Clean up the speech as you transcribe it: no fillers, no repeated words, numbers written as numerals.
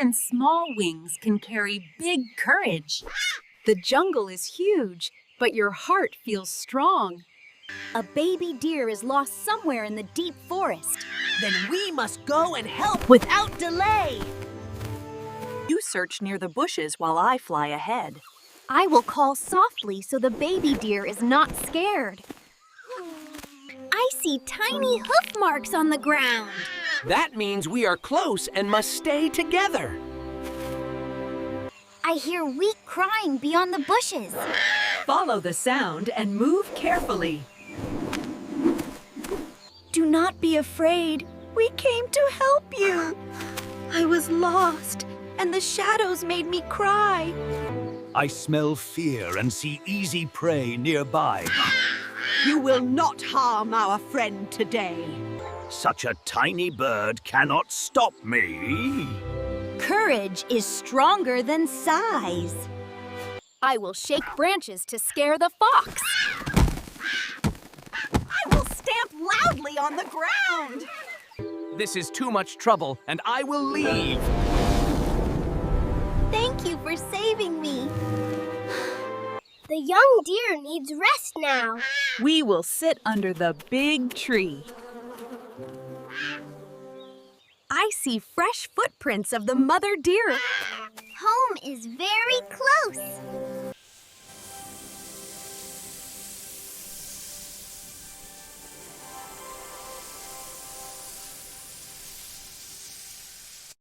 Even small wings can carry big courage. The jungle is huge, but your heart feels strong. A baby deer is lost somewhere in the deep forest. Then we must go and help without delay. You search near the bushes while I fly ahead. I will call softly so the baby deer is not scared. I see tiny hoof marks on the ground. That means we are close and must stay together. I hear weak crying beyond the bushes. Follow the sound and move carefully. Do not be afraid. We came to help you. I was lost, and the shadows made me cry. I smell fear and see easy prey nearby. You will not harm our friend today. Such a tiny bird cannot stop me. Courage is stronger than size. I will shake branches to scare the fox. I will stamp loudly on the ground. This is too much trouble, and I will leave. Thank you for saving me. The young deer needs rest now. We will sit under the big tree. I see fresh footprints of the mother deer. Home is very close.